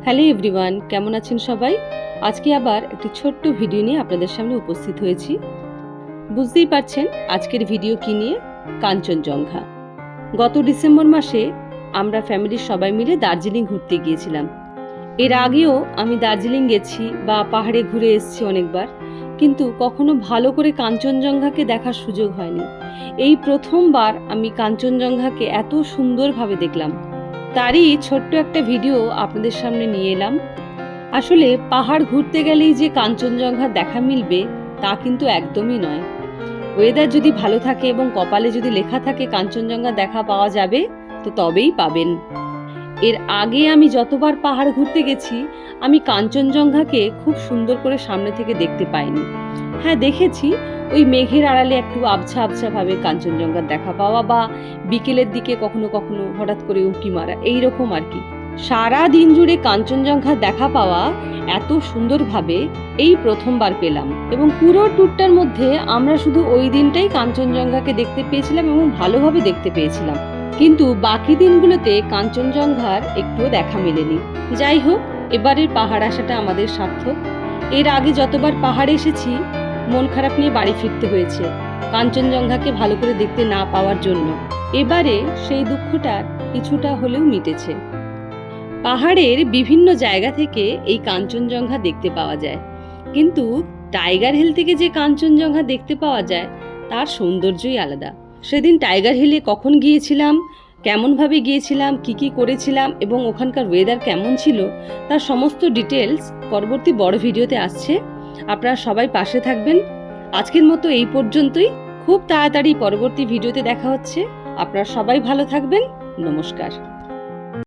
Hello everyone, কেমন আছেন সবাই? আজকে আবার একটি ছোট্ট ভিডিও নিয়ে আপনাদের সামনে উপস্থিত হয়েছি। বুঝতেই পারছেন আজকের ভিডিও কি নিয়ে, কাঞ্চনজঙ্ঘা। গত ডিসেম্বর মাসে আমরা ফ্যামিলির সবাই মিলে দার্জিলিং ঘুরতে গিয়েছিলাম। এর আগেও আমি দার্জিলিং গেছি বা পাহাড়ে ঘুরে এসেছি অনেকবার, কিন্তু কখনো ভালো করে কাঞ্চনজঙ্ঘাকে দেখার সুযোগ হয়নি। এই প্রথমবার আমি কাঞ্চনজঙ্ঘাকে এত সুন্দরভাবে দেখলাম। তারই ছোট্ট একটা ভিডিও আপনাদের সামনে নিয়ে এলাম। আসলে পাহাড় ঘুরতে গেলেই যে কাঞ্চনজঙ্ঘা দেখা মিলবে তা কিন্তু একদমই নয়। ওয়েদার যদি ভালো থাকে এবং কপালে যদি লেখা থাকে কাঞ্চনজঙ্ঘা দেখা পাওয়া যাবে, তো তবেই পাবেন। এর আগে আমি যতবার পাহাড় ঘুরতে গেছি আমি কাঞ্চনজঙ্ঘাকে খুব সুন্দর করে সামনে থেকে দেখতে পাইনি। হ্যাঁ, দেখেছি ওই মেঘের আড়ালে একটু আবছা আবছা ভাবে কাঞ্চনজঙ্ঘার দেখা পাওয়া, বা বিকেলের দিকে কখনো কখনো হঠাৎ করে উঁকি মারা, এইরকম আর কি। সারা দিন জুড়ে কাঞ্চনজঙ্ঘা দেখা পাওয়া এত সুন্দরভাবে এই প্রথমবার পেলাম, এবং পুরো ট্যুরটার মধ্যে আমরা শুধু ওই দিনটাই কাঞ্চনজঙ্ঘাকে দেখতে পেয়েছিলাম এবং ভালোভাবে দেখতে পেয়েছিলাম, কিন্তু বাকি দিনগুলোতে কাঞ্চনজঙ্ঘার একটুও দেখা মেলেনি। যাই হোক, এবারের পাহাড় আসাটা আমাদের সার্থক। এর আগে যতবার পাহাড়ে এসেছি মন খারাপ নিয়ে বাড়ি ফিরতে হয়েছে কাঞ্চনজঙ্ঘাকে ভালো করে দেখতে না পাওয়ার জন্য। এবারে সেই দুঃখটার কিছুটা হলেও মিটেছে। পাহাড়ের বিভিন্ন জায়গা থেকে এই কাঞ্চনজঙ্ঘা দেখতে পাওয়া যায়, কিন্তু টাইগার হিল থেকে যে কাঞ্চনজঙ্ঘা দেখতে পাওয়া যায় তার সৌন্দর্যই আলাদা। সেদিন টাইগার হিলে কখন গিয়েছিলাম, কেমনভাবে গিয়েছিলাম, কি করেছিলাম এবং ওখানকার ওয়েদার কেমন ছিল, তার সমস্ত ডিটেলস পরবর্তী বড় ভিডিওতে আসছে। আপনারা সবাই পাশে থাকবেন। আজকের মতো এই পর্যন্তই। খুব তাড়াতাড়ি পরবর্তী ভিডিওতে দেখা হচ্ছে। আপনারা সবাই ভালো থাকবেন। নমস্কার।